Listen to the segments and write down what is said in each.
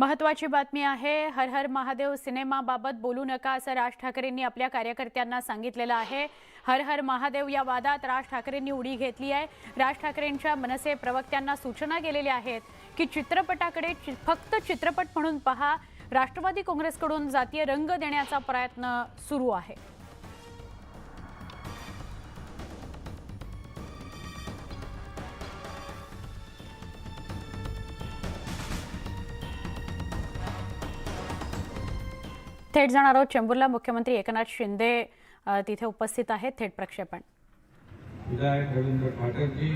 महत्त्वाची बातमी आहे। हर हर महादेव सिनेमाबाबत बोलू नका असं राज ठाकरेंनी आपल्या कार्यकर्त्यांना सांगितलेलं आहे। हर हर महादेव या वादात राज ठाकरेंनी उडी घेतली आहे। राज ठाकरेंच्या मनसे प्रवक्त्यांना सूचना गेलेल्या आहेत की चित्रपटाकडे फक्त चित्रपट म्हणून पहा। राष्ट्रवादी काँग्रेसकडून जातीय रंग देण्याचा प्रयत्न सुरू आहे। थेट जाणार आहोत चेंबूरला। मुख्यमंत्री एकनाथ शिंदे तिथे उपस्थित आहेत। थेट प्रक्षेपण। विधायक रविंद्र पाठक जी,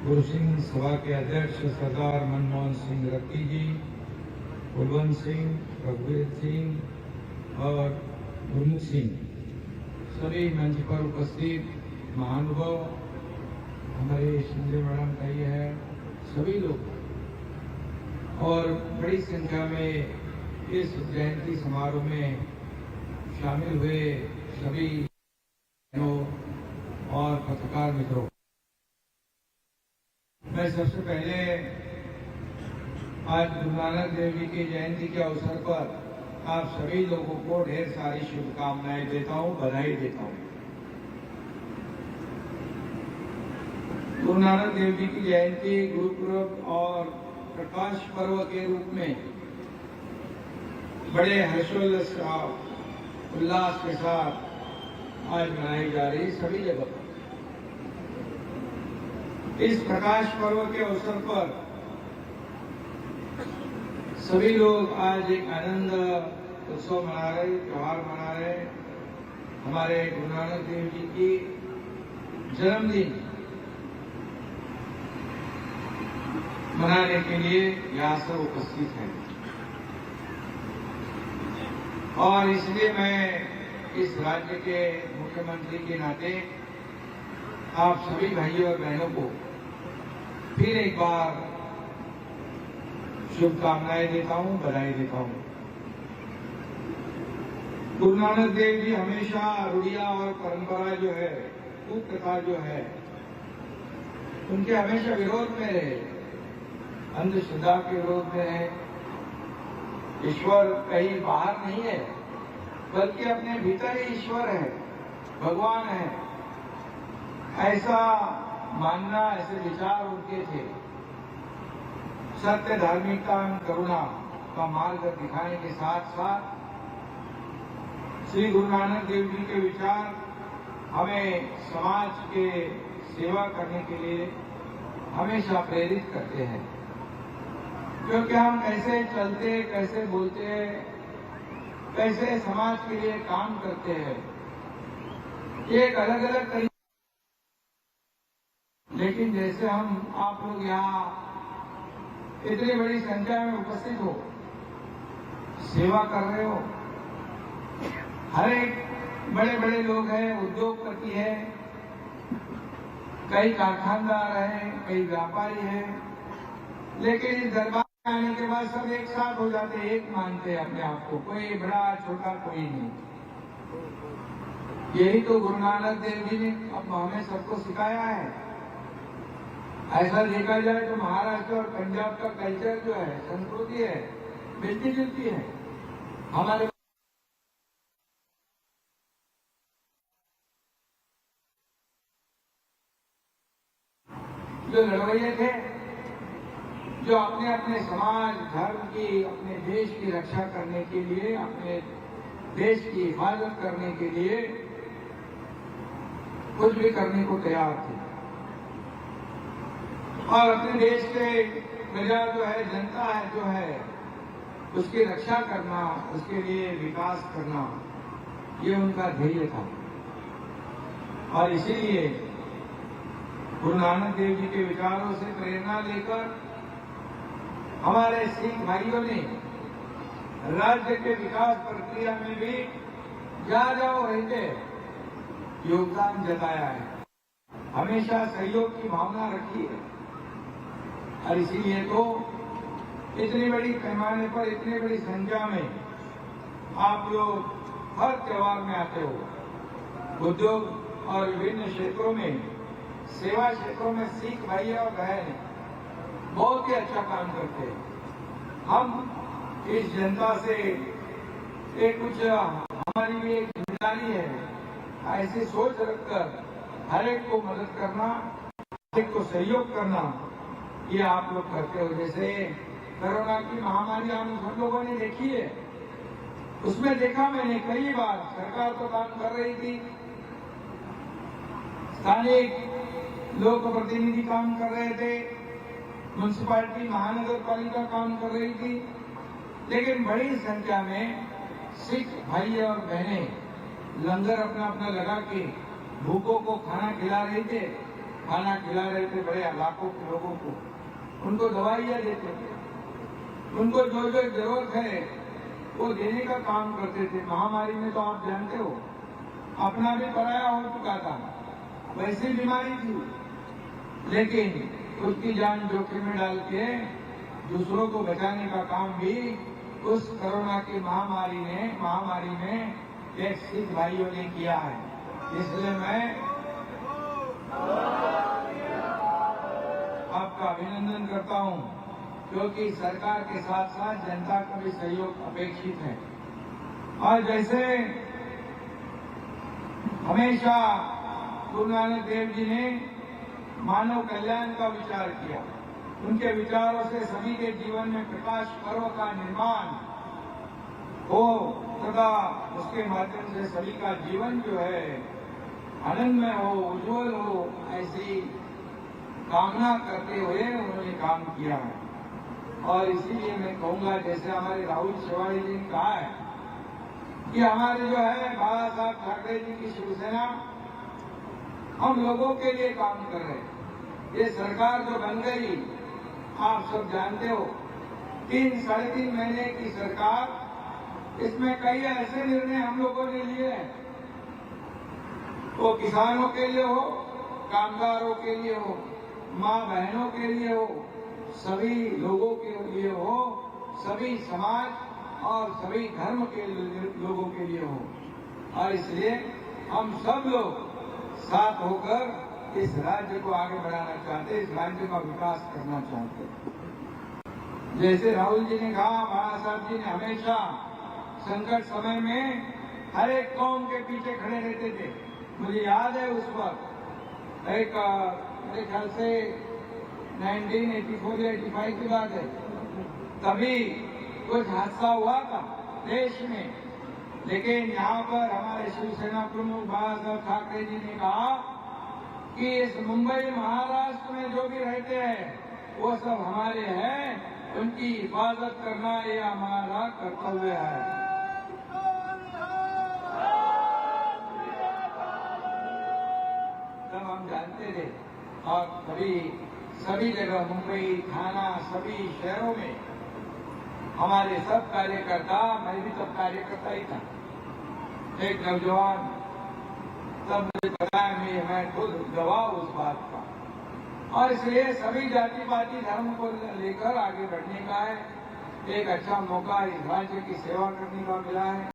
गुरुसिंह सभा के अध्यक्ष सरदार मनमोहन सिंह रक्की जी, कुलवंत सिंह, रघुवीर सिंह और गुरमुख सिंह, सभी मंच पर उपस्थित महानुभाव, हमारे शिंदे मैडम का ये है, सभी लोग और बड़ी संख्या में इस जयंती समारोह में शामिल हुए सभी और पत्रकार मित्रों, मैं सबसे पहले आज गुरु नानक देव जी की जयंती के अवसर पर आप सभी लोगों को ढेर सारी शुभकामनाएं देता हूं, बधाई देता हूं। गुरु नानक देव जी की जयंती गुरुपुरब और प्रकाश पर्व के रूप में बड़े हर्षोल्लास उल्लास के साथ आज मनाई जा रही सभी जगह। इस प्रकाश पर्व के अवसर पर सभी लोग आज एक आनंद उत्सव मना रहे, त्योहार मना रहे। हमारे गुरु नानक देव जी की जन्मदिन मनाने के लिए यहाँ सब उपस्थित हैं और इसलिए मैं इस राज्य के मुख्यमंत्री के नाते आप सभी भाइयों और बहनों को फिर एक बार शुभकामनाएं देता हूं, बधाई देता हूं। गुरु नानक देव जी हमेशा रूढ़ियां और परंपरा जो है, कुप्रथा जो है, उनके हमेशा विरोध में रहे, अंधश्रद्धा के विरोध में रहे। ईश्वर कहीं बाहर नहीं है, बल्कि अपने भीतर ही ईश्वर है, भगवान है, ऐसा मानना, ऐसे विचार उनके थे। सत्य, धार्मिकता, करुणा का मार्ग दिखाने के साथ साथ श्री गुरु नानक देव जी के विचार हमें समाज के सेवा करने के लिए हमेशा प्रेरित करते हैं। क्योंकि हम कैसे चलते, कैसे बोलते, कैसे समाज के लिए काम करते हैं, ये एक अलग अलग तरीके, लेकिन जैसे हम आप लोग यहाँ इतनी बड़ी संख्या में उपस्थित हो, सेवा कर रहे हो, हर एक बड़े बड़े लोग हैं, उद्योगपति हैं, कई कारखानदार हैं, कई व्यापारी हैं, लेकिन इस दरबार आने के बाद सब एक साथ हो जाते, एक मानते हैं अपने आप को, कोई बड़ा छोटा कोई नहीं। यही तो गुरु नानक देव जी ने अब हमें सबको सिखाया है। ऐसा देखा जाए तो महाराष्ट्र और पंजाब का कल्चर जो है, संस्कृति है, मिलती जुलती है। हमारे जो लड़वैये थे, जो अपने अपने समाज, धर्म की, अपने देश की रक्षा करने के लिए, अपने देश की हिफाजत करने के लिए कुछ भी करने को तैयार थे और अपने देश के प्रजा जो है, जनता है जो है, उसकी रक्षा करना, उसके लिए विकास करना, ये उनका ध्येय था। और इसीलिए गुरु नानक देव जी के विचारों से प्रेरणा लेकर हमारे सिख भाइयों ने राज्य के विकास प्रक्रिया में भी जहाँ रहते योगदान जताया है, हमेशा सहयोग की भावना रखी है। और इसीलिए तो इतनी बड़ी पैमाने पर, इतनी बड़ी संख्या में आप लोग हर त्योहार में आते हो। उद्योग और विभिन्न क्षेत्रों में, सेवा क्षेत्रों में सिख भाई और बहन बहुत ही अच्छा काम करते हैं। हम इस जनता से एक कुछ हमारी भी एक जिम्मेदारी है, ऐसी सोच रखकर हर एक को मदद करना, हर एक को सहयोग करना, ये आप लोग करते हो। जैसे कोरोना की महामारी हम सब लोगों ने देखी है, उसमें देखा मैंने कई बार सरकार तो काम कर रही थी, स्थानीय लोक प्रतिनिधि काम कर रहे थे, म्यूनसिपालिटी महानगर पालिका काम कर रही थी, लेकिन बड़ी संख्या में सिख भाई और बहनें लंगर अपना अपना लगा के भूखों को खाना खिला रहे थे, बड़े इलाकों के लोगों को, उनको दवाइयाँ देते थे, उनको जो जो जरूरत है वो देने का काम करते थे। महामारी में तो आप जानते हो अपना भी पराया हो चुका था, वैसी बीमारी थी, लेकिन उसकी जान जोखिम में डाल के दूसरों को बचाने का काम भी उस कोरोना की महामारी में एक सिख भाइयों ने किया है। इसलिए मैं आपका अभिनंदन करता हूं, क्योंकि सरकार के साथ साथ जनता का भी सहयोग अपेक्षित है। और जैसे हमेशा गुरु नानक देव जी ने मानव कल्याण का विचार किया, उनके विचारों से सभी के जीवन में प्रकाश पर्व का निर्माण हो तथा उसके माध्यम से सभी का जीवन जो है आनंदमय हो, उज्जवल हो, ऐसी कामना करते हुए उन्होंने काम किया है। और इसीलिए मैं कहूंगा, जैसे हमारे राहुल शेवाड़ी जी ने कहा है कि हमारे जो है बाबा साहब ठाकरे जी की शिवसेना हम लोगों के लिए काम कर रहे हैं। ये सरकार जो बन गई आप सब जानते हो, 3-3.5 महीने की सरकार, इसमें कई ऐसे निर्णय हम लोगों ने लिए हैं, वो किसानों के लिए हो, कामगारों के लिए हो, माँ बहनों के लिए हो, सभी लोगों के लिए हो, सभी समाज और सभी धर्म के लोगों के लिए हो। और इसलिए हम सब लोग साथ होकर इस राज्य को आगे बढ़ाना चाहते, इस राज्य का विकास करना चाहते। जैसे राहुल जी ने कहा, बाबा साहब जी ने हमेशा संकट समय में हर एक कौम के पीछे खड़े रहते थे। मुझे याद है उस वक्त एक मेरे ख्याल से 1984 या 85 की बात है, तभी कुछ हादसा हुआ था देश में, लेकिन यहाँ पर हमारे शिवसेना प्रमुख बाबा साहब ठाकरे जी ने कहा कि इस मुंबई महाराष्ट्र में जो भी रहते हैं वो सब हमारे हैं, उनकी हिफाजत करना ये हमारा कर्तव्य है। तब हम जानते थे, और सभी जगह मुंबई, थाना, सभी शहरों में हमारे सब कार्यकर्ता, मैं भी तब कार्यकर्ता ही था, एक नौजवान, तब मुझे बताया, मैं खुद गवाह उस बात का। और इसलिए सभी जाति पाति धर्म को लेकर आगे बढ़ने का है, एक अच्छा मौका इस राज्य की सेवा करने का मिला है।